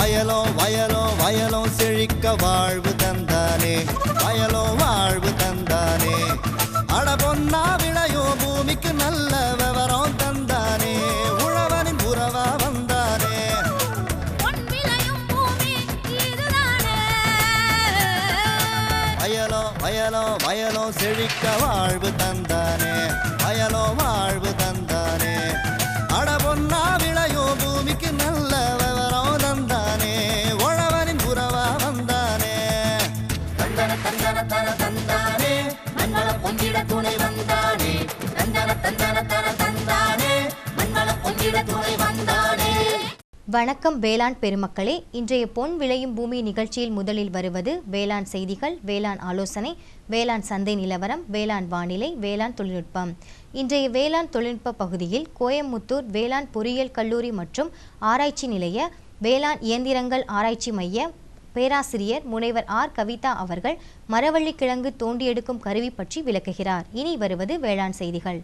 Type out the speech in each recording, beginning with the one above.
வயலோ வயலோ வயலோ செழிக்க வாழ்வு தந்தானே, வயலோ வாழ்வு தந்தானே. அட பொன்னா விளையோ பூமிக்கு நல்ல விவரம் தந்தானே, உழவனின் உறவா வந்தானே. வயலோ வயலோ வயலோ செழிக்க வாழ்வு தந்தானே, வயலோ வாழ்வு தந்தானே. அட பொன்னா விளையோ பூமிக்கு நல்ல விவரம் தந்தானே, உழவனின் உறவா வந்தானே. தந்தன தந்தன தன தந்தானே, மண்வள பொங்கிட துணை வந்தானே. தந்தன தந்தன தன தந்தானே, மண்வள பொங்கிட துணை வந்தானே. வணக்கம் வேளாண் பெருமக்களே. இன்றைய பொன் விளையும் பூமி நிகழ்ச்சியில் முதலில் வருவது வேளாண் செய்திகள், வேளாண் ஆலோசனை, வேளாண் சந்தை நிலவரம், வேளாண் வானிலை, வேளாண் தொழில்நுட்பம். இன்றைய வேளாண் தொழில்நுட்ப பகுதியில் கோயம்புத்தூர் வேளாண் பொறியியல் கல்லூரி மற்றும் ஆராய்ச்சி நிலைய வேளாண் இயந்திரங்கள் ஆராய்ச்சி மைய பேராசிரியர் முனைவர் ஆர் கவிதா அவர்கள் மரவள்ளி கிழங்கு தோண்டி எடுக்கும் கருவி பற்றி விளக்குகிறார். இனி வருவது வேளாண் செய்திகள்.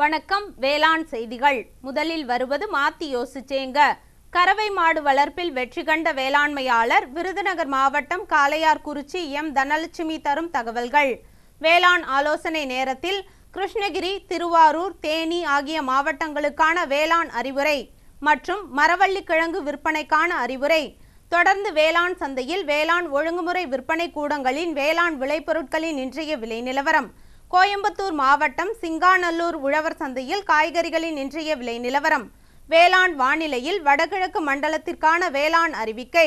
வணக்கம். வேளாண் செய்திகள். முதலில் வருவது மாத்தி யோசிச்சேங்க. கறவை மாடு வளர்ப்பில் வெற்றி கண்ட வேளாண்மையாளர் விருதுநகர் மாவட்டம் காளையார்குறிச்சி எம் தனலட்சுமி தரும் தகவல்கள். வேளாண் ஆலோசனை நேரத்தில் கிருஷ்ணகிரி, திருவாரூர், தேனி ஆகிய மாவட்டங்களுக்கான வேளாண் அறிவுரை மற்றும் மரவள்ளி கிழங்கு விற்பனைக்கான அறிவுரை. தொடர்ந்து வேளாண் சந்தையில் வேளாண் ஒழுங்குமுறை விற்பனை கூடங்களின் வேளாண் விளைபொருட்களின் இன்றைய விலை நிலவரம். கோயம்புத்தூர் மாவட்டம் சிங்காநல்லூர் உழவர் சந்தையில் காய்கறிகளின் இன்றைய விலை நிலவரம். வேளாண் வானிலையில் வடகிழக்கு மண்டலத்திற்கான வேளாண் அறிவிக்கை,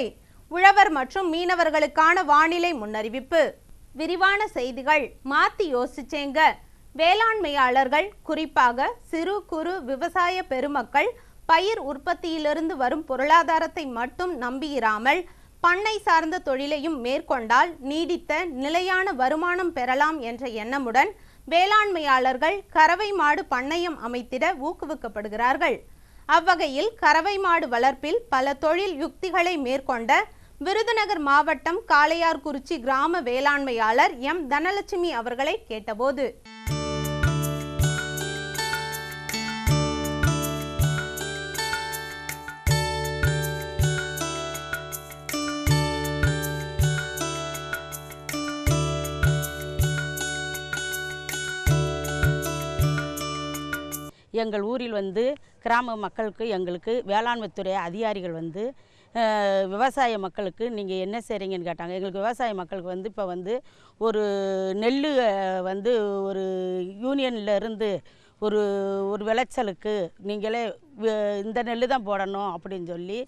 உழவர் மற்றும் மீனவர்களுக்கான வானிலை முன்னறிவிப்பு. விரிவான செய்திகள். மாத்தி யோசிச்சேங்க. வேளாண்மையாளர்கள், குறிப்பாக சிறு குறு விவசாய பெருமக்கள் பயிர் உற்பத்தியிலிருந்து வரும் பொருளாதாரத்தை மட்டும் நம்பியிராமல் பண்ணை சார்ந்த தொழிலையும் மேற்கொண்டால் நீடித்த நிலையான வருமானம் பெறலாம் என்ற எண்ணமுடன் வேளாண்மையாளர்கள் கறவை மாடு பண்ணையம் அமைத்திட ஊக்குவிக்கப்படுகிறார்கள். அவ்வகையில் கறவை மாடு வளர்ப்பில் பல தொழில் யுக்திகளை மேற்கொண்ட விருதுநகர் மாவட்டம் காளையார்குறிச்சி கிராம வேளாண்மையாளர் எம் தனலட்சுமி அவர்களை கேட்டபோது, எங்கள் ஊரில் கிராம மக்களுக்கு எங்களுக்கு வேளாண்மைத்துறை அதிகாரிகள் விவசாய மக்களுக்கு நீங்கள் என்ன செய்கிறீங்கன்னு கேட்டாங்க. எங்களுக்கு விவசாய மக்களுக்கு இப்போ ஒரு நெல் ஒரு யூனியனில் இருந்து ஒரு ஒரு விளைச்சலுக்கு நீங்களே இந்த நெல் தான் போடணும் அப்படின்னு சொல்லி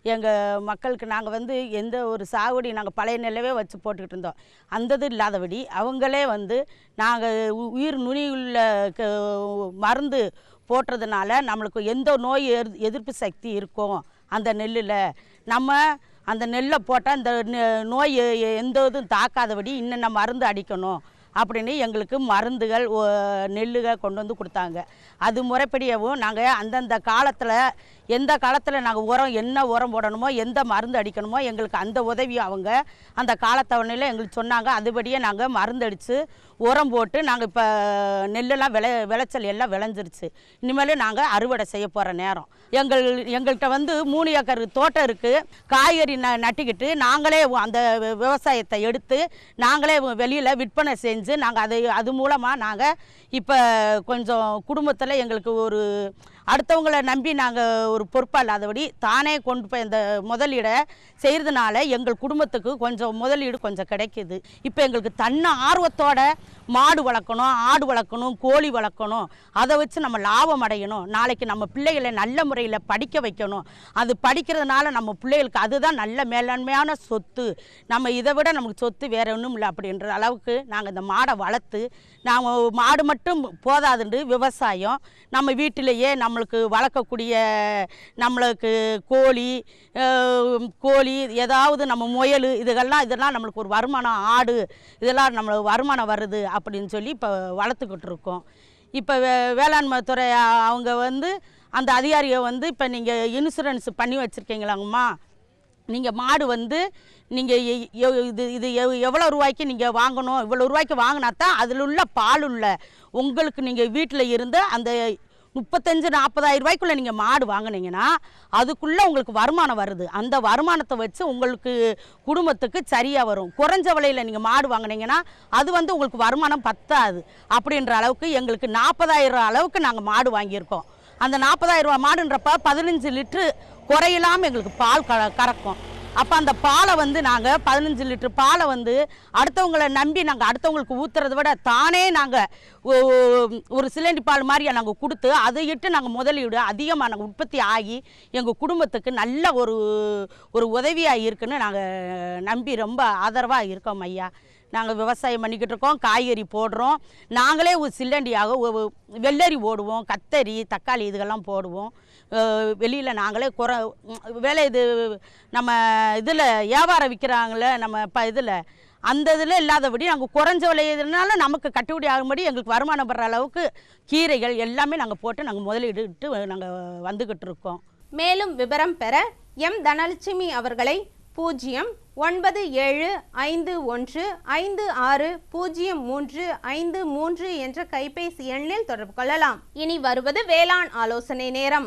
எங்கள் மக்களுக்கு நாங்கள் எந்த ஒரு சாகுபடி நாங்கள் பழைய நெல்லவே வச்சு போட்டுக்கிட்டு இருந்தோம். அந்தது இல்லாதபடி அவங்களே நாங்கள் உயிர் நுனியுள்ள மருந்து போட்டுறதுனால நம்மளுக்கு எந்த நோய் எதிர்ப்பு சக்தி இருக்கும் அந்த நெல்லில், நம்ம அந்த நெல்லை போட்டால் அந்த நோய் எந்த இதுவும் தாக்காதபடி இன்னும் மருந்து அடிக்கணும் அப்படின்னு எங்களுக்கு மருந்துகள் நெல்லுகள் கொண்டு கொடுத்தாங்க. அது முறைப்படியாகவும் நாங்கள் அந்தந்த காலத்தில் எந்த காலத்தில் நாங்கள் உரம் என்ன உரம் போடணுமோ எந்த மருந்து அடிக்கணுமோ எங்களுக்கு அந்த உதவியும் அவங்க அந்த காலத்தவணையில் எங்களுக்கு சொன்னாங்க. அதுபடியே நாங்கள் மருந்து அடித்து உரம் போட்டு நாங்கள் இப்போ நெல்லெல்லாம் விளைச்சல் எல்லாம் விளைஞ்சிருச்சு. இனிமேல் நாங்கள் அறுவடை செய்ய போகிற நேரம். எங்கள்கிட்ட 3 ஏக்கர் தோட்டம் இருக்குது. காய்கறி நட்டிக்கிட்டு நாங்களே அந்த விவசாயத்தை எடுத்து நாங்களே வெளியில் விற்பனை செஞ்சு நாங்கள் அது மூலமாக நாங்கள் இப்போ கொஞ்சம் குடும்பத்தில் எங்களுக்கு ஒரு அடுத்தவங்களை நம்பி நாங்கள் ஒரு பொறுப்பாக இல்லாதபடி தானே கொண்டு போய் இந்த முதலீடை செய்கிறதுனால எங்கள் குடும்பத்துக்கு கொஞ்சம் முதலீடு கொஞ்சம் கிடைக்கிது. இப்போ எங்களுக்கு ஆர்வத்தோட மாடு வளர்க்கணும், ஆடு வளர்க்கணும், கோழி வளர்க்கணும். அதை வச்சு நம்ம லாபம் அடையணும். நாளைக்கு நம்ம பிள்ளைகளை நல்ல முறையில் படிக்க வைக்கணும். அது படிக்கிறதுனால நம்ம பிள்ளைகளுக்கு அதுதான் நல்ல மேலாண்மையான சொத்து. நம்ம இதை விட நமக்கு சொத்து வேறு ஒன்றும் இல்லை அப்படின்ற அளவுக்கு நாங்கள் இந்த மாடை வளர்த்து, நாங்கள் மாடு மட்டும் போதாதுண்டு விவசாயம் நம்ம வீட்டிலேயே நம்மளுக்கு வளர்க்கக்கூடிய நம்மளுக்கு கோழி ஏதாவது நம்ம முயல் இதெல்லாம் நம்மளுக்கு ஒரு வருமானம், ஆடு இதெல்லாம் நம்மளுக்கு வருமானம் வருது அப்படின்னு சொல்லி இப்போ வளர்த்துக்கிட்டு இருக்கோம். இப்போ வேளாண்மை துறை அவங்க வந்து அந்த அதிகாரியை வந்து இப்போ நீங்கள் இன்சூரன்ஸ் பண்ணி வச்சுருக்கீங்களாங்கம்மா, நீங்கள் மாடு வந்து நீங்கள் இது எவ்வளோ ரூபாய்க்கு நீங்கள் வாங்கணும், இவ்வளோ ரூபாய்க்கு வாங்கினா தான் அதில் உள்ள பால் உள்ள உங்களுக்கு நீங்கள் வீட்டில் இருந்து அந்த 35-40,000 ரூபாய்க்குள்ளே நீங்கள் மாடு வாங்கினீங்கன்னா அதுக்குள்ளே உங்களுக்கு வருமானம் வருது. அந்த வருமானத்தை வச்சு உங்களுக்கு குடும்பத்துக்கு சரியாக வரும். குறைஞ்ச விலையில் நீங்கள் மாடு வாங்கினீங்கன்னா அது வந்து உங்களுக்கு வருமானம் பத்தாது. அப்படின்ற அளவுக்கு எங்களுக்கு 40,000 அளவுக்கு நாங்கள் மாடு வாங்கியிருக்கோம். அந்த 40,000 ரூபா மாடுன்றப்ப 15 லிட்ரு குறையில்லாமல் எங்களுக்கு பால் கறக்கும். அப்போ அந்த பாலை வந்து நாங்கள் 15 லிட்டர் பாலை வந்து அடுத்தவங்களை நம்பி நாங்கள் அடுத்தவங்களுக்கு ஊற்றுறத விட தானே நாங்கள் ஒரு சிலிண்டி பால் மாதிரியா நாங்கள் கொடுத்து அதை இட்டு நாங்கள் முதலீடு அதிகமாக நாங்கள் உற்பத்தி ஆகி எங்கள் குடும்பத்துக்கு நல்ல ஒரு உதவியாக இருக்குன்னு நாங்கள் நம்பி ரொம்ப ஆதரவாக இருக்கோம் ஐயா. நாங்கள் விவசாயம் பண்ணிக்கிட்டு இருக்கோம், காய்கறி போடுறோம், நாங்களே ஒரு சில்லண்டியாக வெள்ளரி போடுவோம், கத்தரி, தக்காளி இதுகெல்லாம் போடுவோம். வெளியில் நாங்களே வேலை இது நம்ம இதில் வியாபாரம் விற்கிறாங்களே நம்ம இதில் அந்த இதில் இல்லாதபடி நாங்கள் குறைஞ்ச விலையினால நமக்கு கட்டுப்படி ஆகும்படி எங்களுக்கு வருமானம் பெற அளவுக்கு கீரைகள் எல்லாமே நாங்கள் போட்டு நாங்கள் முதலீட்டு நாங்கள் வந்துக்கிட்டு இருக்கோம். மேலும் விவரம் பெற எம் தனலட்சுமி அவர்களை 09751560353 என்ற கைபேசி எண்ணில் தொடர்பு கொள்ளலாம். இனி வருவது வேளாண் ஆலோசனை நேரம்.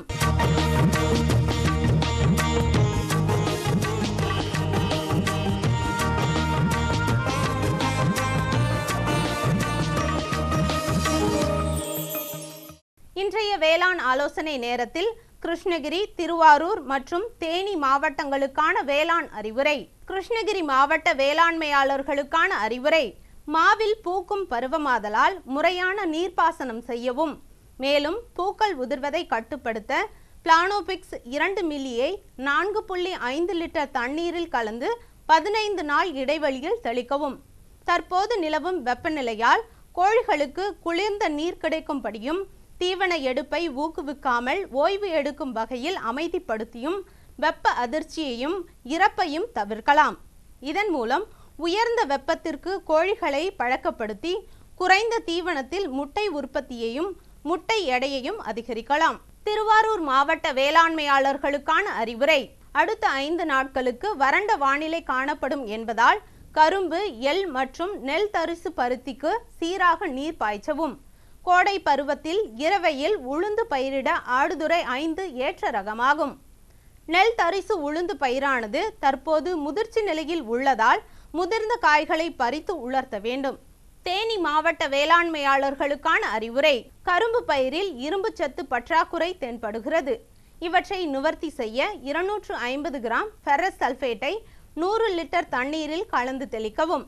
இன்றைய வேளாண் ஆலோசனை நேரத்தில் கிருஷ்ணகிரி, திருவாரூர் மற்றும் தேனி மாவட்டங்களுக்கான வேளாண் அறிவுரை. கிருஷ்ணகிரி மாவட்ட வேளாண்மையாளர்களுக்கான அறிவுரை: மாவில் பூக்கும் பருவமாதலால் முறையான நீர்ப்பாசனம் செய்யவும். மேலும் பூக்கள் உதிர்வதை கட்டுப்படுத்த பிளானோபிக்ஸ் 2 மில்லியை 4.5 லிட்டர் தண்ணீரில் கலந்து 15 நாள் இடைவெளியில் தெளிக்கவும். தற்போது நிலவும் வெப்பநிலையால் கோழிகளுக்கு குளிர்ந்த நீர் கிடைக்கும்படியும் தீவன எடுப்பை ஊக்குவிக்காமல் ஓய்வு எடுக்கும் வகையில் அமைதிப்படுத்தியும் வெப்ப அதிர்ச்சியையும் இறப்பையும் தவிர்க்கலாம். இதன் மூலம் உயர்ந்த வெப்பத்திற்கு கோழிகளை பழக்கப்படுத்தி குறைந்த தீவனத்தில் முட்டை உற்பத்தியையும் முட்டை எடையையும் அதிகரிக்கலாம். திருவாரூர் மாவட்ட வேளாண்மையாளர்களுக்கான அறிவுரை: அடுத்த 5 நாட்களுக்கு வறண்ட வானிலை காணப்படும் என்பதால் கரும்பு, எள் மற்றும் நெல் தரிசு பருத்திக்கு சீராக நீர் பாய்ச்சவும். கோடை பருவத்தில் இரவையில் உளுந்து பயிரிட ஆடுதுறை 5 ஏற்ற ரகமாகும். நெல் தரிசு உளுந்து பயிரானது தற்போது முதிர்ச்சி நிலையில் உள்ளதால் முதிர்ந்த காய்களை பறித்து உலர்த்த வேண்டும். தேனி மாவட்ட வேளாண்மையாளர்களுக்கான அறிவுரை: கரும்பு பயிரில் இரும்பு சத்து பற்றாக்குறை தென்படுகிறது. இவற்றை நிவர்த்தி செய்ய 250 கிராம் ஃபெரஸ் சல்பேட்டை 100 லிட்டர் தண்ணீரில் கலந்து தெளிக்கவும்.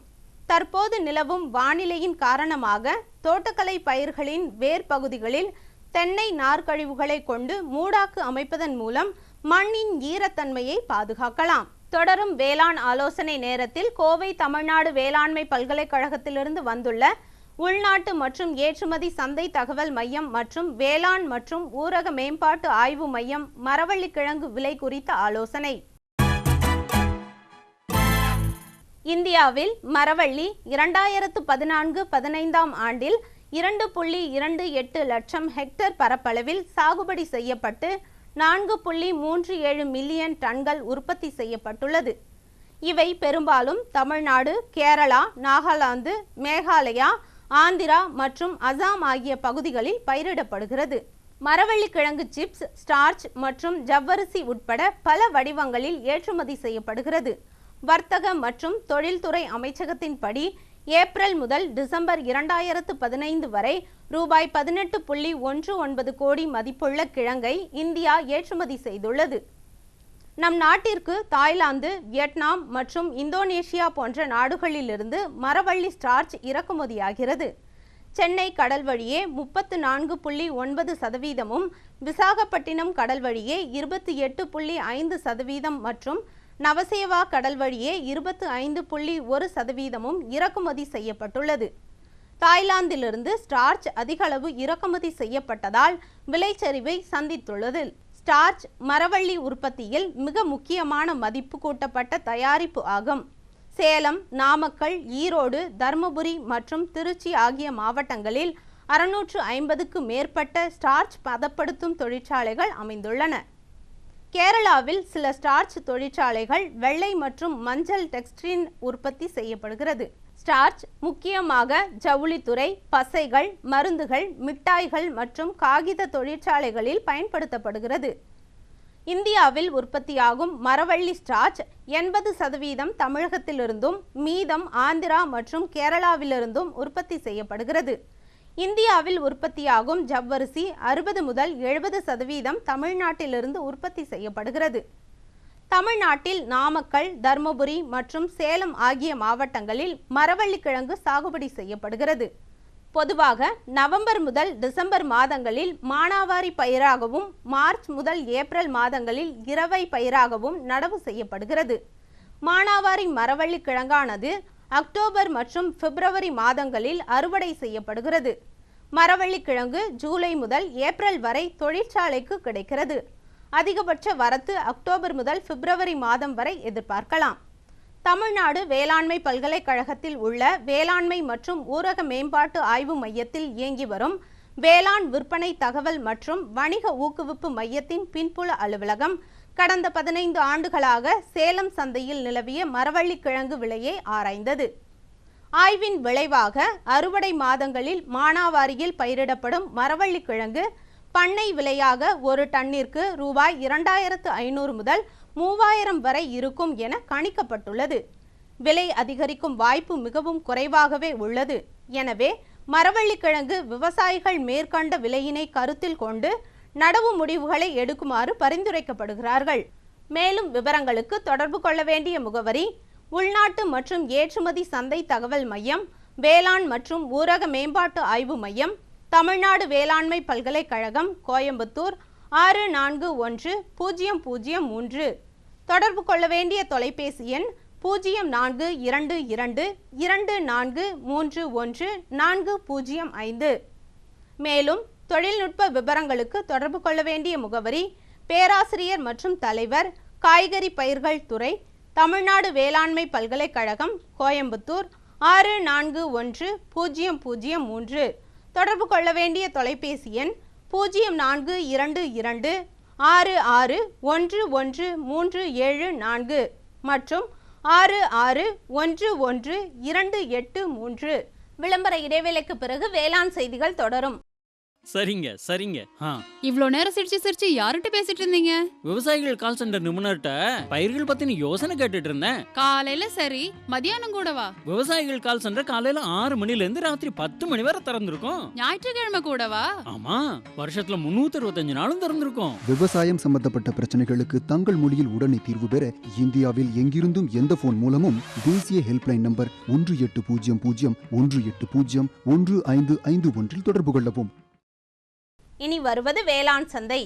தற்போது நிலவும் வானிலையின் காரணமாக தோட்டக்கலை பயிர்களின் வேர் பகுதிகளில் தென்னை நார்க்கழிவுகளை கொண்டு மூடாக்கு அமைப்பதன் மூலம் மண்ணின் ஈரத்தன்மையை பாதுகாக்கலாம். தொடரும் வேளாண் ஆலோசனை நேரத்தில் கோவை தமிழ்நாடு வேளாண்மை பல்கலைக்கழகத்திலிருந்து வந்துள்ள உள்நாட்டு மற்றும் ஏற்றுமதி சந்தை தகவல் மையம் மற்றும் வேளாண் மற்றும் ஊரக மேம்பாட்டு ஆய்வு மையம் மரவள்ளிக்கிழங்கு விலை குறித்த ஆலோசனை. இந்தியாவில் மரவள்ளி 2014-15 ஆண்டில் 2.28 லட்சம் ஹெக்டேர் பரப்பளவில் சாகுபடி செய்யப்பட்டு 4.37 மில்லியன் டன்கள் உற்பத்தி செய்யப்பட்டுள்ளது. இவை பெரும்பாலும் தமிழ்நாடு, கேரளா, நாகாலாந்து, மேகாலயா, ஆந்திரா மற்றும் அசாம் ஆகிய பகுதிகளில் பயிரிடப்படுகிறது. மரவள்ளிக்கிழங்கு சிப்ஸ், ஸ்டார்ச் மற்றும் ஜவ்வரிசி உட்பட பல வடிவங்களில் ஏற்றுமதி செய்யப்படுகிறது. வர்த்தக மற்றும் தொழில்துறை அமைச்சகத்தின்படி ஏப்ரல் முதல் டிசம்பர் 2015 வரை ரூபாய் 18.19 கோடி மதிப்புள்ள கிழங்கை இந்தியா ஏற்றுமதி செய்துள்ளது. நம் நாட்டிற்கு தாய்லாந்து, வியட்நாம் மற்றும் இந்தோனேஷியா போன்ற நாடுகளிலிருந்து மரவள்ளி ஸ்டார்ச் இறக்குமதியாகிறது. சென்னை கடல் வழியே 34.9%, விசாகப்பட்டினம் கடல் வழியே 28.5% மற்றும் நவசேவா கடல் வழியே 25.1% இறக்குமதி செய்யப்பட்டுள்ளது. தாய்லாந்திலிருந்து ஸ்டார்ச் அதிகளவு இறக்குமதி செய்யப்பட்டதால் விலைச்சரிவை சந்தித்துள்ளது. ஸ்டார்ச் மரவள்ளி உற்பத்தியில் மிக முக்கியமான மதிப்பு கூட்டப்பட்ட தயாரிப்பு ஆகும். சேலம், நாமக்கல், ஈரோடு, தருமபுரி மற்றும் திருச்சி ஆகிய மாவட்டங்களில் 650க்கு மேற்பட்ட ஸ்டார்ச் பதப்படுத்தும் தொழிற்சாலைகள் அமைந்துள்ளன. கேரளாவில் சில ஸ்டார்ச் தொழிற்சாலைகள் வெள்ளை மற்றும் மஞ்சள் டெக்ஸ்டைல் உற்பத்தி செய்யப்படுகிறது. ஸ்டார்ச் முக்கியமாக ஜவுளித்துறை, பசைகள், மருந்துகள், மிட்டாய்கள் மற்றும் காகித தொழிற்சாலைகளில் பயன்படுத்தப்படுகிறது. இந்தியாவில் உற்பத்தியாகும் மரவள்ளி ஸ்டார்ச் 80% தமிழகத்திலிருந்தும் மீதம் ஆந்திரா மற்றும் கேரளாவிலிருந்தும் உற்பத்தி செய்யப்படுகிறது. இந்தியாவில் உற்பத்தியாகும் ஜவ்வரிசி 60 முதல் 70% தமிழ்நாட்டிலிருந்து உற்பத்தி செய்யப்படுகிறது. தமிழ்நாட்டில் நாமக்கல், தருமபுரி மற்றும் சேலம் ஆகிய மாவட்டங்களில் மரவள்ளிக்கிழங்கு சாகுபடி செய்யப்படுகிறது. பொதுவாக நவம்பர் முதல் டிசம்பர் மாதங்களில் மானாவாரி பயிராகவும், மார்ச் முதல் ஏப்ரல் மாதங்களில் இரவை பயிராகவும் நடவு செய்யப்படுகிறது. மானாவாரி மரவள்ளி கிழங்கானது அக்டோபர் மற்றும் பிப்ரவரி மாதங்களில் அறுவடை செய்யப்படுகிறது. மரவள்ளி கிழங்கு ஜூலை முதல் ஏப்ரல் வரை தொழிற்சாலைக்கு கிடைக்கிறது. அதிகபட்ச வரத்து அக்டோபர் முதல் பிப்ரவரி மாதம் வரை எதிர்பார்க்கலாம். தமிழ்நாடு வேளாண்மை பல்கலைக்கழகத்தில் உள்ள வேளாண்மை மற்றும் ஊரக மேம்பாட்டு ஆய்வு மையத்தில் இயங்கி வரும் வேளாண் விற்பனை தகவல் மற்றும் வணிக ஊக்குவிப்பு மையத்தின் பின்புல அலுவலகம் கடந்த 15 ஆண்டுகளாக சேலம் சந்தையில் நிலவிய மரவள்ளி கிழங்கு விலையை ஆராய்ந்தது. ஆய்வின் விளைவாக அறுவடை மாதங்களில் மானாவாரியில் பயிரிடப்படும் மரவள்ளி கிழங்கு பண்ணை விலையாக ஒரு டன்னிற்கு ரூபாய் 2500 முதல் 3000 வரை இருக்கும் என கணிக்கப்பட்டுள்ளது. விலை அதிகரிக்கும் வாய்ப்பு மிகவும் குறைவாகவே உள்ளது. எனவே மரவள்ளிக்கிழங்கு விவசாயிகள் மேற்கண்ட விலையினை கருத்தில் கொண்டு நடவு முடிவுகளை எடுக்குமாறு பரிந்துரைக்கப்படுகிறார்கள். மேலும் விவரங்களுக்கு தொடர்பு கொள்ள வேண்டிய முகவரி: உள்நாட்டு மற்றும் ஏற்றுமதி சந்தை தகவல் மையம், வேளாண் மற்றும் ஊரக மேம்பாட்டு ஆய்வு மையம், தமிழ்நாடு வேளாண்மை பல்கலைக்கழகம், கோயம்புத்தூர் 641003. தொடர்பு கொள்ள வேண்டிய தொலைபேசி எண் 042224314005. மேலும் தொழில்நுட்ப விவரங்களுக்கு தொடர்பு கொள்ள வேண்டிய முகவரி: பேராசிரியர் மற்றும் தலைவர், காய்கறி பயிர்கள் துறை, தமிழ்நாடு வேளாண்மை பல்கலைக்கழகம், கோயம்புத்தூர் 641003. தொடர்பு கொள்ள வேண்டிய தொலைபேசி எண் 0422661137 மற்றும் 661128 விளம்பர இடைவேளைக்கு பிறகு வேளாண் செய்திகள் தொடரும். சரிங்க. இவ்ளோ நேரம் சிரிச்சு யார்கிட்ட பேசிட்டு இருந்தீங்க? விவசாயிகள் கால் சென்டர் நிபுணர்கிட்ட பயிர்கள் பத்தின யோசனை கேட்டுட்டு இருந்தேன். காலையில சரி, மதியானம் கூடவா? விவசாயிகள் கால் சென்டர் காலையில 6 மணில இருந்து ராத்திரி 10 மணி வரை திறந்திருக்கும். ஞாயிற்றுக்கிழமை கூடவா? ஆமா, வருஷத்துல 365 நாளும் திறந்திருக்கும். விவசாயம் சம்பந்தப்பட்ட பிரச்சனைகளுக்கு தங்கள் மொழியில் உடனே தீர்வு பெற இந்தியாவில் எங்கிருந்தும் எந்த போன் மூலமும் தேசிய ஹெல்ப்லைன் நம்பர் 1800-180-1551 தொடர்பு கொள்ளவும். இனி வருவது வேளாண் சந்தை.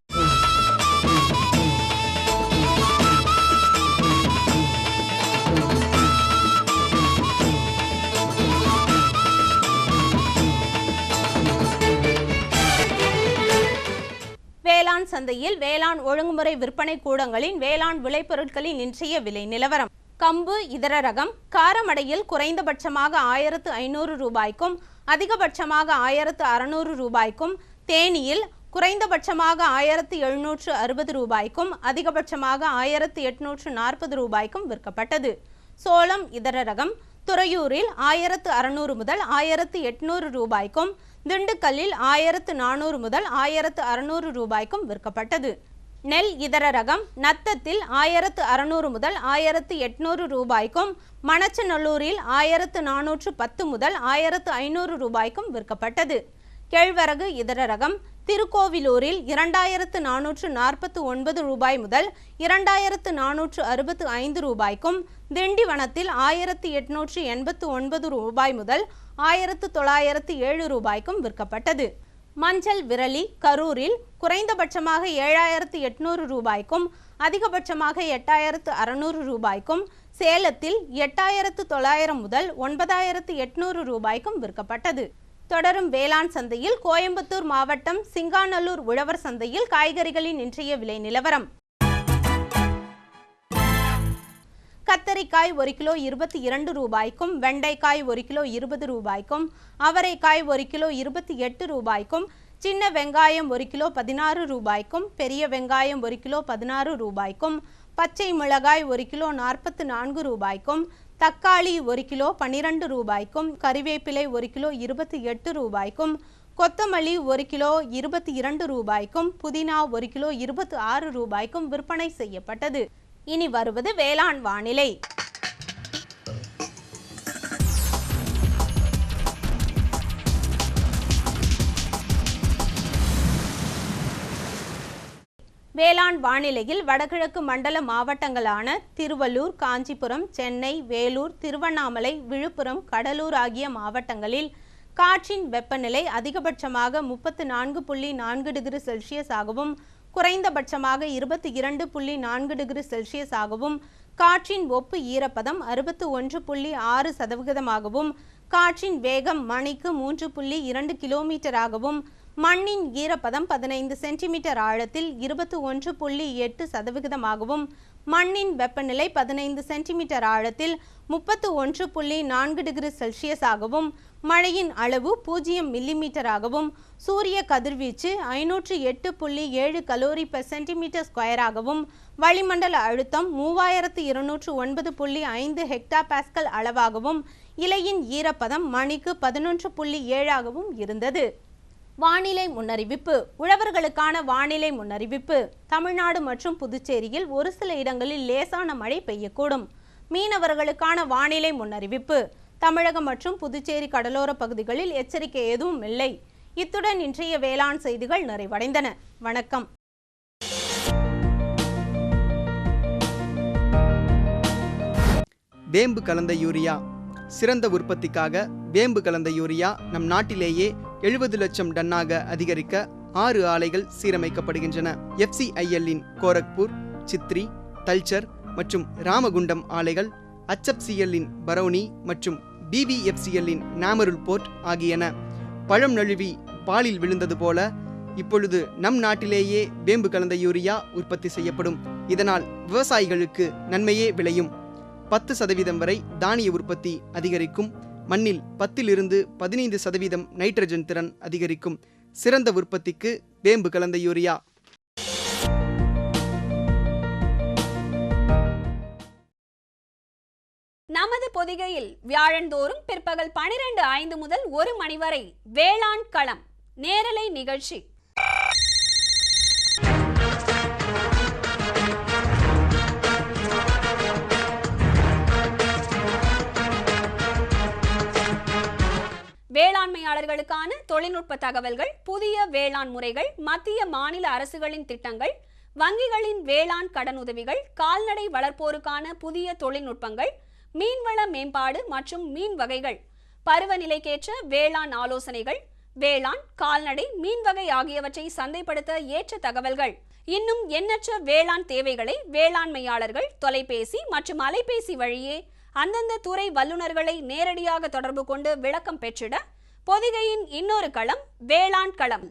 வேளாண் சந்தையில் வேளாண் ஒழுங்குமுறை விற்பனை கூடங்களின் வேளாண் விளைபொருட்களின் இன்றைய விலை நிலவரம். கம்பு இதர ரகம் காரமடையில் குறைந்தபட்சமாக 1500 ரூபாய்க்கும் அதிகபட்சமாக 1600 ரூபாய்க்கும், தேனியில் குறைந்தபட்சமாக 1760 ரூபாய்க்கும் அதிகபட்சமாக 1840 ரூபாய்க்கும் விற்கப்பட்டது. சோளம் இதர ரகம் துறையூரில் 1600 முதல் 1800 ரூபாய்க்கும், திண்டுக்கல்லில் 1400 முதல் 1600 ரூபாய்க்கும் விற்கப்பட்டது. நெல் இதர ரகம் நத்தத்தில் 1600 முதல் 1800 ரூபாய்க்கும், மணச்சநல்லூரில் 1410 முதல் 1500 ரூபாய்க்கும் விற்கப்பட்டது. கேழ்வரகு இதர ரகம் திருக்கோவிலூரில் 2449 ரூபாய் முதல் 2465 ரூபாய்க்கும், திண்டிவனத்தில் 1889 ரூபாய் முதல் 1907 ரூபாய்க்கும் விற்கப்பட்டது. மஞ்சள் விரலி கரூரில் குறைந்தபட்சமாக 7800 ரூபாய்க்கும் அதிகபட்சமாக 8600 ரூபாய்க்கும், சேலத்தில் 8900 முதல் 9800 ரூபாய்க்கும் விற்கப்பட்டது. தொடரும் வேளாண் சந்தையில் கோயம்புத்தூர் மாவட்டம் சிங்காநல்லூர் உழவர் சந்தையில் காய்கறிகளின் இன்றைய விலை நிலவரம். கத்தரிக்காய் 1 கிலோ 22 ரூபாய்க்கும், வெண்டைக்காய் 1 கிலோ 20 ரூபாய்க்கும், அவரைக்காய் 1 கிலோ 28 ரூபாய்க்கும், சின்ன வெங்காயம் 1 கிலோ 16 ரூபாய்க்கும், பெரிய வெங்காயம் 1 கிலோ 16 ரூபாய்க்கும், பச்சை மிளகாய் 1 கிலோ 44 ரூபாய்க்கும், தக்காளி 1 கிலோ 12 ரூபாய்க்கும், கறிவேப்பிலை 1 கிலோ 28 ரூபாய்க்கும், கொத்தமல்லி 1 கிலோ 22 ரூபாய்க்கும், புதினா 1 கிலோ 26 ரூபாய்க்கும் விற்பனை செய்யப்பட்டது. இனி வருவது வேளாண் வானிலை. வேளாண் வானிலையில் வடகிழக்கு மண்டல மாவட்டங்களான திருவள்ளூர், காஞ்சிபுரம், சென்னை, வேலூர், திருவண்ணாமலை, விழுப்புரம், கடலூர் ஆகிய மாவட்டங்களில் காற்றின் வெப்பநிலை அதிகபட்சமாக 34.4 டிகிரி செல்சியஸ் ஆகவும் குறைந்தபட்சமாக 22.4 டிகிரி செல்சியஸ் ஆகவும், காற்றின் ஒப்பு ஈரப்பதம் 61.6% காற்றின் வேகம் மணிக்கு 3.2 கிலோமீட்டராகவும், மண்ணின் ஈரப்பதம் 15 சென்டிமீட்டர் ஆழத்தில் 21.8%, மண்ணின் வெப்பநிலை 15 சென்டிமீட்டர் ஆழத்தில் 31.4 டிகிரி செல்சியஸ் ஆகவும், மழையின் அளவு 0 மில்லிமீட்டராகவும், சூரிய கதிர்வீச்சு 508.7 கலோரி பெர் சென்டிமீட்டர் ஸ்கொயராகவும், வளிமண்டல அழுத்தம் 3209.5 ஹெக்டா பாஸ்கல் அளவாகவும், இலையின் ஈரப்பதம் மணிக்கு 11.7 இருந்தது. வானிலை முன்னறிவிப்பு. உழவர்களுக்கான வானிலை முன்னறிவிப்பு. தமிழ்நாடு மற்றும் புதுச்சேரியில் ஒரு சில இடங்களில் லேசான மழை பெய்யக்கூடும். மீனவர்களுக்கான வானிலை முன்னறிவிப்பு. தமிழகம் மற்றும் புதுச்சேரி கடலோர பகுதிகளில் எச்சரிக்கை எதுவும் இல்லை. இத்துடன் இன்றைய வேளாண் செய்திகள் நிறைவடைந்தன. வணக்கம். வேம்பு கலந்த யூரியா. சிறந்த உற்பத்திக்காக வேம்பு கலந்த யூரியா நம் நாட்டிலேயே 70 லட்சம் டன்னாக அதிகரிக்க 6 ஆலைகள் சீரமைக்கப்படுகின்றன. FCIL-இன் கோரக்பூர், சித்ரி, தல்சர் மற்றும் ராமகுண்டம் ஆலைகள், HFCL-இன் பரௌனி மற்றும் BVFCL-இன் நாமருல் போர்ட் ஆகியன. பழம் நழுவி பாலில் விழுந்தது போல இப்பொழுது நம் நாட்டிலேயே வேம்பு கலந்த யூரியா உற்பத்தி செய்யப்படும். இதனால் விவசாயிகளுக்கு நன்மையே விளையும். 10% வரை தானிய உற்பத்தி அதிகரிக்கும். மண்ணில் 10 to 15% நைட்ரஜன் திறன் அதிகரிக்கும். சிறந்த உற்பத்திக்கு வேம்பு கலந்த யூரியா. நமது பொதிகையில் வியாழந்தோறும் பிற்பகல் 12:05 முதல் 1 மணி வரை வேளாண் களம் நேரலை நிகழ்ச்சி. வேளாண்மையாளர்களுக்கான தொழில்நுட்ப தகவல்கள், புதிய வேளாண் முறைகள், மத்திய மாநில அரசுகளின் திட்டங்கள், வங்கிகளின் வேளாண் கடனுதவிகள், கால்நடை வளர்ப்போருக்கான புதிய தொழில்நுட்பங்கள், மீன்வள மேம்பாடு மற்றும் மீன் வகைகள், பருவநிலைக்கேற்ற வேளாண் ஆலோசனைகள், வேளாண், கால்நடை, மீன் வகை ஆகியவற்றை சந்தைப்படுத்த ஏற்ற தகவல்கள், இன்னும் எண்ணற்ற வேளாண் தேவைகளை வேளாண்மையாளர்கள் தொலைபேசி மற்றும் அலைபேசி வழியே அந்தந்த துறை வல்லுநர்களை நேரடியாக தொடர்பு கொண்டு விளக்கம் பெற்றிட பொதிகையின் இன்னொரு களம் வேளாண் களம்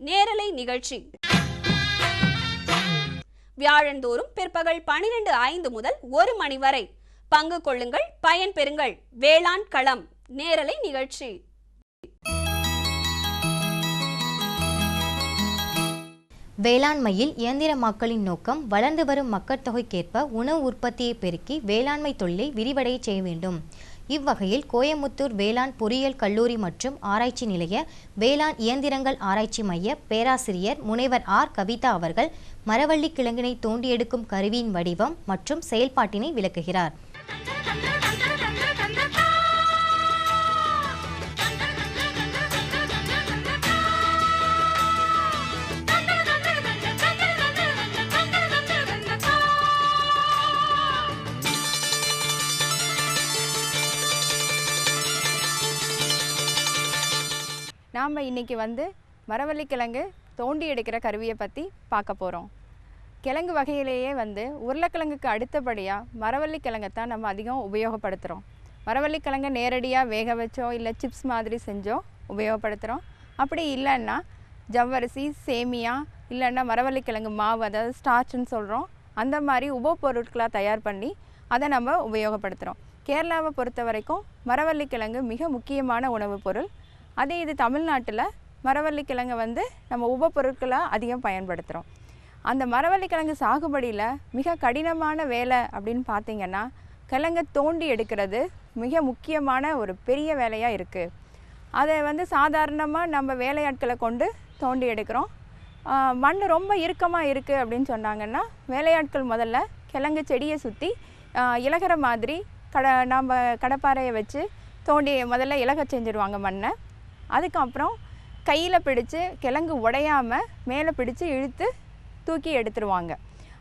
நேரலை நிகழ்ச்சி. வியாழந்தோறும் பிற்பகல் 12:05 முதல் 1 மணி வரை பங்கு கொள்ளுங்கள், பயன் பெறுங்கள். வேளாண் களம் நேரலை நிகழ்ச்சி. வேளாண்மையில் இயந்திரமாக்கலின் நோக்கம் வளர்ந்து வரும் மக்கள் தொகைக்கேற்ப உணவு உற்பத்தியை பெருக்கி வேளாண்மை தொழிலை விரிவடைய செய்ய வேண்டும். இவ்வகையில் கோயமுத்தூர் வேளாண் பொறியியல் கல்லூரி மற்றும் ஆராய்ச்சி நிலைய வேளாண் இயந்திரங்கள் ஆராய்ச்சி மைய பேராசிரியர் முனைவர் ஆர் கவிதா அவர்கள் மரவள்ளி கிழங்கினை தோண்டி எடுக்கும் கருவியின் வடிவம் மற்றும் செயல்பாட்டினை விளக்குகிறார். நாம் இன்றைக்கி வந்து மரவள்ளிக்கிழங்கு தோண்டி எடுக்கிற கருவியை பற்றி பார்க்க போகிறோம். கிழங்கு வகையிலேயே வந்து உருளைக்கிழங்குக்கு அடுத்தபடியாக மரவள்ளிக்கிழங்கை தான் நம்ம அதிகம் உபயோகப்படுத்துகிறோம். மரவள்ளிக்கிழங்கை நேரடியாக வேக வச்சோ இல்லை சிப்ஸ் மாதிரி செஞ்சோ உபயோகப்படுத்துகிறோம். அப்படி இல்லைன்னா ஜவ்வரிசி, சேமியா இல்லைன்னா மரவள்ளிக்கிழங்கு மாவு, அதாவது ஸ்டார்ச்னு சொல்கிறோம், அந்த மாதிரி உபப்பொருட்களாக தயார் பண்ணி அதை நம்ம உபயோகப்படுத்துகிறோம். கேரளாவை பொறுத்த வரைக்கும் மரவள்ளிக்கிழங்கு மிக முக்கியமான உணவுப் பொருள். அதே இது தமிழ்நாட்டில் மரவள்ளிக்கிழங்கை வந்து நம்ம உபப்பொருட்களாக அதிகம் பயன்படுத்துகிறோம். அந்த மரவள்ளிக்கிழங்கு சாகுபடியில் மிக கடினமான வேலை அப்படின்னு பார்த்திங்கன்னா கிழங்கை தோண்டி எடுக்கிறது மிக முக்கியமான ஒரு பெரிய வேலையாக இருக்குது. அதை வந்து சாதாரணமாக நம்ம வேலையாட்களை கொண்டு தோண்டி எடுக்கிறோம். மண் ரொம்ப இறுக்கமாக இருக்குது அப்படின்னு சொன்னாங்கன்னா வேலையாட்கள் முதல்ல கிழங்கு செடியை சுற்றி இலகிற மாதிரி நம்ம கடப்பாறையை வச்சு தோண்டி முதல்ல இலக செஞ்சுடுவாங்க மண்ணை. அதுக்கப்புறம் கையில் பிடிச்சு கிழங்கு உடையாமல் மேலே பிடிச்சு இழுத்து தூக்கி எடுத்துருவாங்க.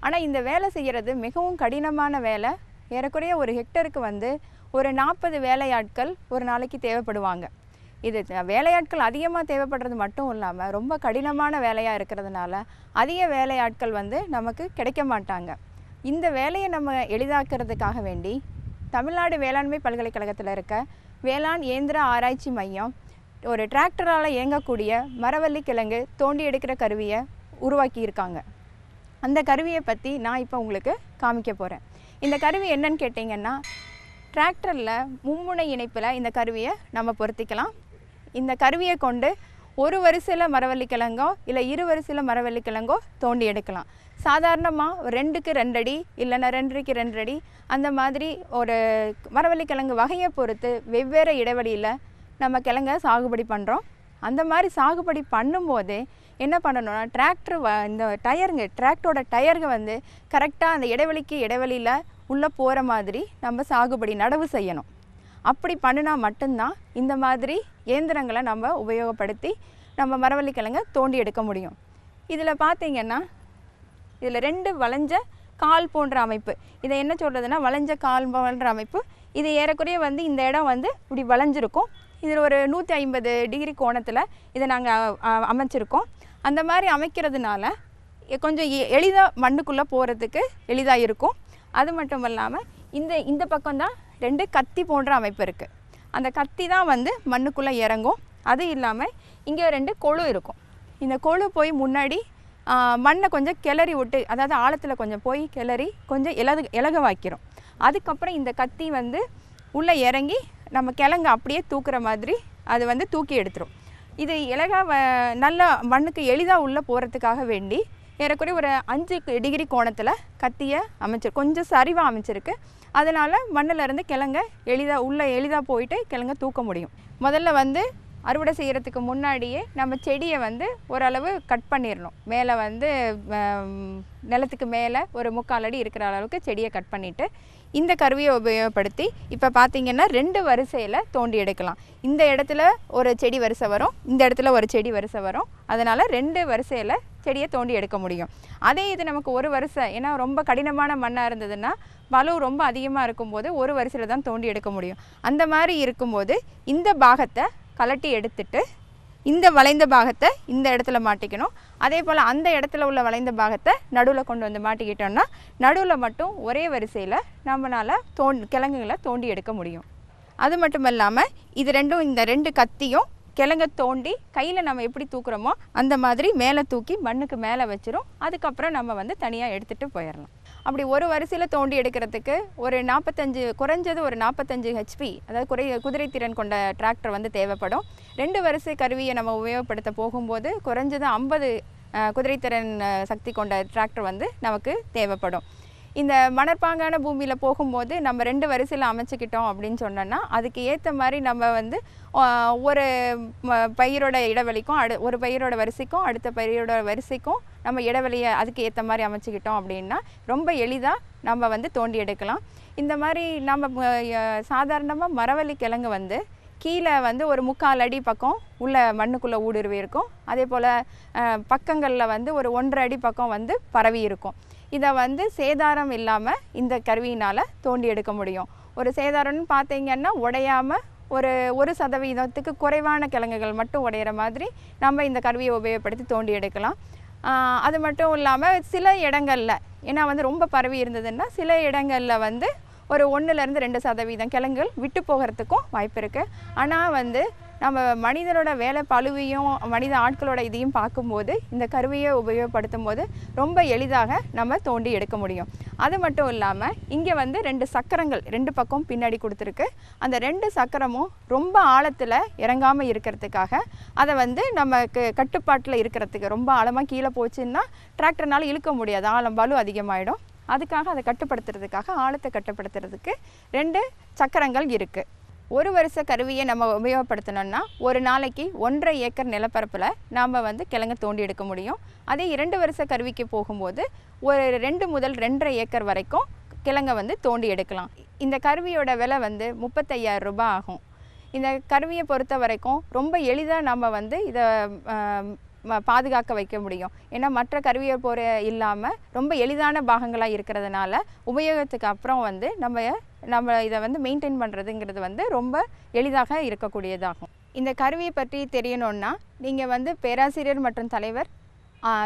ஆனால் இந்த வேலை செய்கிறது மிகவும் கடினமான வேலை. ஏறக்குறைய ஒரு ஹெக்டருக்கு வந்து ஒரு 40 வேலையாட்கள் ஒரு நாளைக்கு தேவைப்படுவாங்க. இது வேலையாட்கள் அதிகமாக தேவைப்படுறது மட்டும் இல்லாமல் ரொம்ப கடினமான வேலையாக இருக்கிறதுனால அதிக வேலையாட்கள் வந்து நமக்கு கிடைக்க மாட்டாங்க. இந்த வேலையை நம்ம எளிதாக்குறதுக்காக வேண்டி தமிழ்நாடு வேளாண்மை பல்கலைக்கழகத்தில் இருக்க வேளாண் இயந்திர ஆராய்ச்சி மையம் ஒரு டிராக்டரால் இயங்கக்கூடிய மரவள்ளிக்கிழங்கு தோண்டி எடுக்கிற கருவியை உருவாக்கியிருக்காங்க. அந்த கருவியை பற்றி நான் இப்போ உங்களுக்கு காமிக்க போகிறேன். இந்த கருவி என்னன்னு கேட்டிங்கன்னா, டிராக்டரில் மும்முனை இணைப்பில் இந்த கருவியை நம்ம பொருத்திக்கலாம். இந்த கருவியை கொண்டு ஒரு வரிசையில் மரவள்ளிக்கிழங்கோ இல்லை 2 வரிசையில் மரவள்ளிக்கிழங்கோ தோண்டி எடுக்கலாம். சாதாரணமாக 2க்கு 2 அடி இல்லைன்னா 2க்கு 2 அடி அந்த மாதிரி ஒரு மரவள்ளிக்கிழங்கு வகையை பொறுத்து வெவ்வேறு இடைவெளியில் நம்ம கிழங்கை சாகுபடி பண்ணுறோம். அந்த மாதிரி சாகுபடி பண்ணும்போதே என்ன பண்ணணும்னா இந்த டிராக்டரோட டயருங்க வந்து கரெக்டாக அந்த இடைவெளியில் உள்ளே போகிற மாதிரி நம்ம சாகுபடி நடவு செய்யணும். அப்படி பண்ணினா மட்டும்தான் இந்த மாதிரி இயந்திரங்களை நம்ம உபயோகப்படுத்தி நம்ம மரவள்ளிக்கிழங்கை தோண்டி எடுக்க முடியும். இதில் பார்த்திங்கன்னா இதில் 2 வளைஞ்ச கால் போன்ற அமைப்பு. இதை என்ன சொல்கிறதுனா வளைஞ்ச கால் போன்ற அமைப்பு. இது ஏறக்குறைய வந்து இந்த இடம் வந்து இப்படி வளைஞ்சிருக்கும். இதில் ஒரு 150 டிகிரி கோணத்தில் இதை நாங்கள் அமைச்சிருக்கோம். அந்த மாதிரி அமைக்கிறதுனால கொஞ்சம் எளிதாக மண்ணுக்குள்ளே போகிறதுக்கு எளிதாக இருக்கும். அது மட்டும் இல்லாமல் இந்த பக்கம்தான் 2 கத்தி போன்ற அமைப்பு இருக்குது. அந்த கத்தி தான் வந்து மண்ணுக்குள்ளே இறங்கும். அது இல்லாமல் இங்கே 2 கொழு இருக்கும். இந்த கொழு போய் முன்னாடி மண்ணை கொஞ்சம் கிளறி விட்டு, அதாவது ஆழத்தில் கொஞ்சம் போய் கிளறி கொஞ்சம் இலகவாக்கிறோம். அதுக்கப்புறம் இந்த கத்தி வந்து உள்ளே இறங்கி நம்ம கிழங்கு அப்படியே தூக்குற மாதிரி அது வந்து தூக்கி எடுத்துரும். இது நல்லா மண்ணுக்கு எளிதாக உள்ளே போகிறதுக்காக வேண்டி ஏறக்குறைய ஒரு 5 டிகிரி கோணத்தில் கத்தியை கொஞ்சம் சரிவாக அமைச்சிருக்கு. அதனால் மண்ணிலேருந்து கிழங்கை எளிதாக போயிட்டு கிழங்கை தூக்க முடியும். முதல்ல வந்து அறுவடை செய்கிறதுக்கு முன்னாடியே நம்ம செடியை வந்து ஓரளவு கட் பண்ணிடணும். மேலே வந்து நிலத்துக்கு மேலே ஒரு 3/4 அடி இருக்கிற அளவுக்கு செடியை கட் பண்ணிவிட்டு இந்த கருவியை உபயோகப்படுத்தி இப்போ பார்த்திங்கன்னா 2 வரிசையில் தோண்டி எடுக்கலாம். இந்த இடத்துல ஒரு செடி வரிசை வரும், இந்த இடத்துல ஒரு செடி வரிசை வரும். அதனால் 2 வரிசையில் செடியை தோண்டி எடுக்க முடியும். அதே இது நமக்கு ஒரு வரிசை, ஏன்னா ரொம்ப கடினமான மண்ணாக இருந்ததுன்னா பலு ரொம்ப அதிகமாக இருக்கும்போது ஒரு வரிசையில் தான் தோண்டி எடுக்க முடியும். அந்த மாதிரி இருக்கும்போது இந்த பாகத்தை கலட்டி எடுத்துட்டு இந்த வளைந்த பாகத்தை இந்த இடத்துல மாட்டிக்கணும். அதே போல் அந்த இடத்துல உள்ள வளைந்த பாகத்தை நடுவில் கொண்டு வந்து மாட்டிக்கிட்டோம்னா நடுவில் மட்டும் ஒரே வரிசையில் நம்மளால் கிழங்குகளை தோண்டி எடுக்க முடியும். அது மட்டும் இல்லாமல் இந்த 2 கத்தியும் கிழங்கை தோண்டி கையில் நம்ம எப்படி தூக்குறோமோ அந்த மாதிரி மேலே தூக்கி மண்ணுக்கு மேலே வச்சிரும். அதுக்கப்புறம் நம்ம வந்து தனியாக எடுத்துகிட்டு போயிடலாம். அப்படி ஒரு வரிசையில் தோண்டி எடுக்கிறதுக்கு குறைஞ்சது ஒரு 45 HP, அதாவது குதிரைத்திறன் கொண்ட டிராக்டர் வந்து தேவைப்படும். 2 வரிசை கருவியை நம்ம உபயோகப்படுத்த போகும்போது குறைஞ்சது 50 குதிரைத்திறன் சக்தி கொண்ட டிராக்டர் வந்து நமக்கு தேவைப்படும். இந்த மணற்பாங்கான பூமியில் போகும்போது நம்ம 2 வரிசையில் அமைச்சிக்கிட்டோம் அப்படின்னு சொன்னோன்னா அதுக்கு ஏற்ற மாதிரி நம்ம வந்து ஒரு பயிரோட இடைவெளிக்கும் ஒரு பயிரோட வரிசைக்கும் அடுத்த பயிரோட வரிசைக்கும் நம்ம இடைவெளியை அதுக்கு ஏற்ற மாதிரி அமைச்சிக்கிட்டோம் அப்படின்னா ரொம்ப எளிதாக நம்ம வந்து தோண்டி எடுக்கலாம். இந்த மாதிரி நம்ம சாதாரணமாக மரவள்ளிக்கிழங்கு வந்து கீழே வந்து ஒரு 3/4 அடி பக்கம் உள்ள மண்ணுக்குள்ளே ஊடுருவி இருக்கும். அதே போல் பக்கங்களில் வந்து ஒரு 1.5 அடி பக்கம் வந்து பரவி இருக்கும். இதை வந்து சேதாரம் இல்லாமல் இந்த கருவியினால் தோண்டி எடுக்க முடியும். ஒரு சேதாரம்னு பார்த்தீங்கன்னா உடையாமல் ஒரு 1% குறைவான கிழங்குகள் மட்டும் உடையிற மாதிரி நம்ம இந்த கருவியை உபயோகப்படுத்தி தோண்டி எடுக்கலாம். அது மட்டும் இல்லாமல் சில இடங்களில், ஏன்னா வந்து ரொம்ப பரவி இருந்ததுன்னா சில இடங்களில் வந்து ஒரு 1-2% கிழங்குகள் விட்டு போகிறதுக்கும் வாய்ப்பு இருக்குது. ஆனால் வந்து நம்ம மனிதனோட வேலை பளுவையும் மனித ஆட்களோட இதையும் பார்க்கும்போது இந்த கருவியை உபயோகப்படுத்தும் போது ரொம்ப எளிதாக நம்ம தோண்டி எடுக்க முடியும். அது மட்டும் இல்லாமல் இங்கே வந்து 2 சக்கரங்கள் 2 பக்கம் பின்னாடி கொடுத்துருக்கு. அந்த 2 சக்கரமும் ரொம்ப ஆழத்தில் இறங்காமல் இருக்கிறதுக்காக, அதை வந்து நமக்கு கட்டுப்பாட்டில் இருக்கிறதுக்கு, ரொம்ப ஆழமாக கீழே போச்சுன்னா டிராக்டர்னால் இழுக்க முடியாது, ஆழம் பளு அதிகமாகிடும். அதுக்காக அதை கட்டுப்படுத்துறதுக்காக, ஆழத்தை கட்டுப்படுத்துறதுக்கு 2 சக்கரங்கள் இருக்குது. ஒரு வருஷ கருவியை நம்ம உபயோகப்படுத்தணும்னா ஒரு நாளைக்கு 1.5 ஏக்கர் நிலப்பரப்பில் நாம் வந்து கிழங்கு தோண்டி எடுக்க முடியும். அதே 2 வருஷ கருவிக்கு போகும்போது ஒரு 2 முதல் 2.5 ஏக்கர் வரைக்கும் கிழங்கை வந்து தோண்டி எடுக்கலாம். இந்த கருவியோட விலை வந்து 35,000 ரூபாய் ஆகும். இந்த கருவியை பொறுத்த வரைக்கும் ரொம்ப எளிதாக நம்ம வந்து இதை பாதுகாக்க வைக்க முடியும். ஏன்னா மற்ற கருவியை போல இல்லாமல் ரொம்ப எளிதான பாகங்களாக இருக்கிறதுனால உபயோகத்துக்கு அப்புறம் வந்து நம்ம இதை வந்து மெயின்டைன் பண்ணுறதுங்கிறது வந்து ரொம்ப எளிதாக இருக்கக்கூடியதாகும். இந்த கருவியை பற்றி தெரியணுன்னா நீங்கள் வந்து பேராசிரியர் மற்றும் தலைவர்,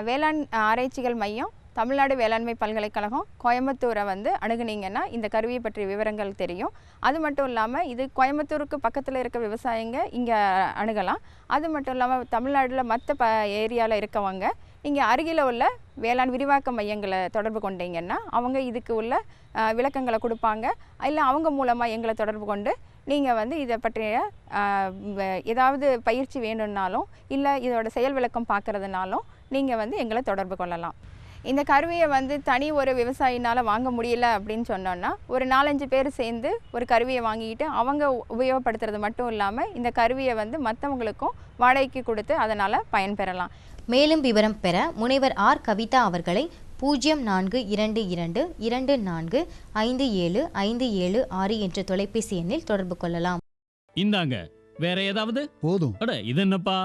வேளாண் ஆராய்ச்சிகள் மையம், தமிழ்நாடு வேளாண்மை பல்கலைக்கழகம், கோயம்புத்தூரை வந்து அணுகுனீங்கன்னா இந்த கருவியை பற்றிய விவரங்கள் தெரியும். அது மட்டும் இல்லாமல் இது கோயம்புத்தூருக்கு பக்கத்தில் இருக்க விவசாயிங்க இங்கே அணுகலாம். அது மட்டும் இல்லாமல் தமிழ்நாட்டில் மற்ற ஏரியாவில் இருக்கவங்க இங்கே அருகில் உள்ள வேளாண் விரிவாக்க மையங்களை தொடர்பு கொண்டீங்கன்னா அவங்க இதுக்கு உள்ள விளக்கங்களை கொடுப்பாங்க. இல்லை அவங்க மூலமாக எங்களை தொடர்பு கொண்டு நீங்கள் வந்து இதை பற்றிய ஏதாவது பயிற்சி வேணும்னாலும் இல்லை இதோட செயல் விளக்கம் பார்க்குறதுனாலும் நீங்கள் வந்து எங்களை தொடர்பு கொள்ளலாம். இந்த கருவியை வந்து தனி ஒரு விவசாயினால் வாங்க முடியல அப்படின்னு சொன்னோன்னா ஒரு 4-5 பேர் சேர்ந்து ஒரு கருவியை வாங்கிக்கிட்டு அவங்க உபயோகப்படுத்துறது மட்டும் இல்லாமல் இந்த கருவியை வந்து மற்றவங்களுக்கும் வாடகைக்கு கொடுத்து அதனால் பயன்பெறலாம். மேலும் விவரம் பெற முனைவர் ஆர் கவிதா அவர்களை 0422245757 என்ற தொலைபேசி எண்ணில் தொடர்பு கொள்ளலாம். இந்தாங்க, வேற ஏதாவது? போதும். அட இது என்னப்பா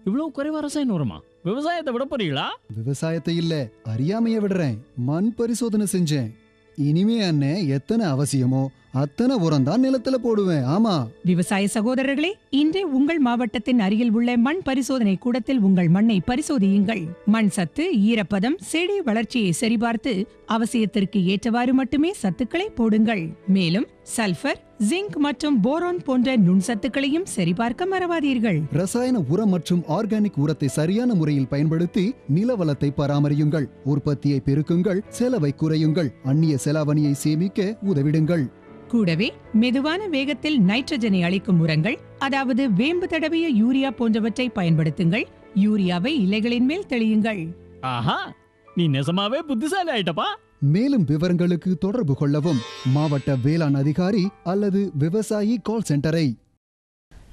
இவ்வளவு குறைவா ரசாயன உரமா? விவசாயத்தை விட போறீங்களா? விவசாயத்தை இல்ல, அறியாமைய விடுறேன். மண் பரிசோதனை செஞ்சேன். இனிமே அண்ணே எத்தனை அவசியமோ அத்தனை உரம் தான் நிலத்துல போடுவேன். ஆமா விவசாய சகோதரர்களே, இன்றே உங்கள் மாவட்டத்தின் அருகில் உள்ள மண் பரிசோதனை கூடத்தில் உங்கள் மண்ணை பரிசோதியுங்கள். மண் சத்து, ஈரப்பதம், செடி வளர்ச்சியை சரிபார்த்து அவசியத்திற்கு ஏற்றவாறு மட்டுமே சத்துக்களை போடுங்கள். மேலும் சல்பர், ஜிங்க் மற்றும் போரான் போன்ற நுண்சத்துக்களையும் சரிபார்க்க மறவாதீர்கள். ரசாயன உரம் மற்றும் ஆர்கானிக் உரத்தை சரியான முறையில் பயன்படுத்தி நில வளத்தை பராமரியுங்கள். உற்பத்தியை பெருக்குங்கள், செலவை குறையுங்கள், அந்நிய செலாவணியை சேமிக்க உதவிடுங்கள். கூடவே மெதுவான வேகத்தில் நைட்ரஜனை அளிக்கும் உரங்கள், அதாவது வேம்பு தடவிய யூரியா போன்றவற்றை பயன்படுத்துங்கள். யூரியாவை இலைகளின் மேல் தெளியுங்கள். ஆஹா, நீ நெசமாவே புத்திசாலி ஆயிட்டப்பா. மேலும் விவரங்களுக்கு தொடர்பு கொள்ளவும் மாவட்ட வேளாண் அதிகாரி அல்லது விவசாயி கால் சென்டரை.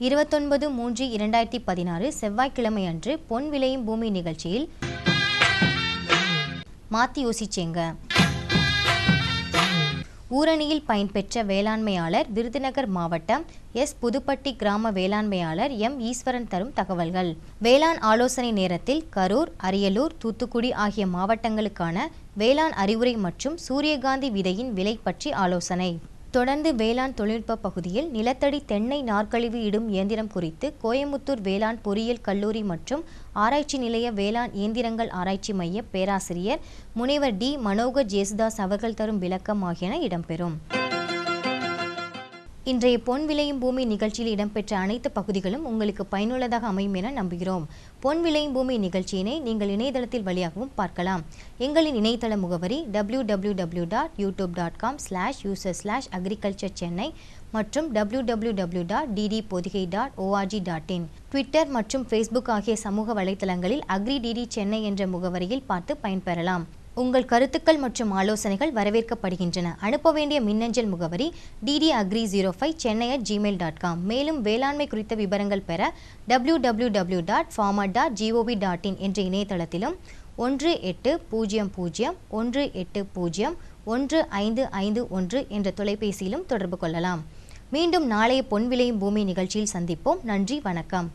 29/3/2016 செவ்வாய்க்கிழமை அன்று பொன் விளையும் பூமி நிகழ்ச்சியில் மாத்தி யோசிச்சேங்க. ஊரணியில் பயன்பெற்ற வேளாண்மையாளர் விருதுநகர் மாவட்டம் எஸ். புதுப்பட்டி கிராம வேளாண்மையாளர் எம். ஈஸ்வரன் தரும் தகவல்கள். வேளாண் ஆலோசனை நேரத்தில் கரூர், அரியலூர், தூத்துக்குடி ஆகிய மாவட்டங்களுக்கான வேளாண் அறிவுரை மற்றும் சூரியகாந்தி விதையின் விலை பற்றி ஆலோசனை. தொடர்ந்து வேளாண் தொழில்நுட்ப பகுதியில் நிலத்தடி தென்னை நார்க்கழிவு இடும் இயந்திரம் குறித்து கோயமுத்தூர் வேளாண் பொறியியல் கல்லூரி மற்றும் ஆராய்ச்சி நிலைய வேளாண் இயந்திரங்கள் ஆராய்ச்சி மைய பேராசிரியர் முனைவர் டி. மனோகர் ஜேசுதாஸ் அவர்கள் தரும் விளக்கம் ஆகியன இடம்பெறும். இன்றைய பொன் விளையும் பூமி நிகழ்ச்சியில் இடம்பெற்ற அனைத்து பகுதிகளும் உங்களுக்கு பயனுள்ளதாக அமையும் என நம்புகிறோம். பொன் விளையும் பூமி நிகழ்ச்சியினை நீங்கள் இணையதளத்தில் வழியாகவும் பார்க்கலாம். எங்களின் இணையதள முகவரி www.youtube.com/user/agriculture-chennai மற்றும் www.ddpodigai.org.in. ட்விட்டர் மற்றும் ஃபேஸ்புக் ஆகிய சமூக வலைத்தளங்களில் agri-dd சென்னை என்ற முகவரியில் பார்த்து பயன்பெறலாம். உங்கள் கருத்துக்கள் மற்றும் ஆலோசனைகள் வரவேற்கப்படுகின்றன. அனுப்ப வேண்டிய மின்னஞ்சல் முகவரி ddagri05chennai@gmail.com. மேலும் வேளாண்மை குறித்த விவரங்கள் பெற www.farmer.gov.in என்ற இணையதளத்திலும் 180018011551 என்ற தொலைபேசியிலும் தொடர்பு கொள்ளலாம். மீண்டும் நாளைய பொன் விளையும் பூமி நிகழ்ச்சியில் சந்திப்போம். நன்றி, வணக்கம்.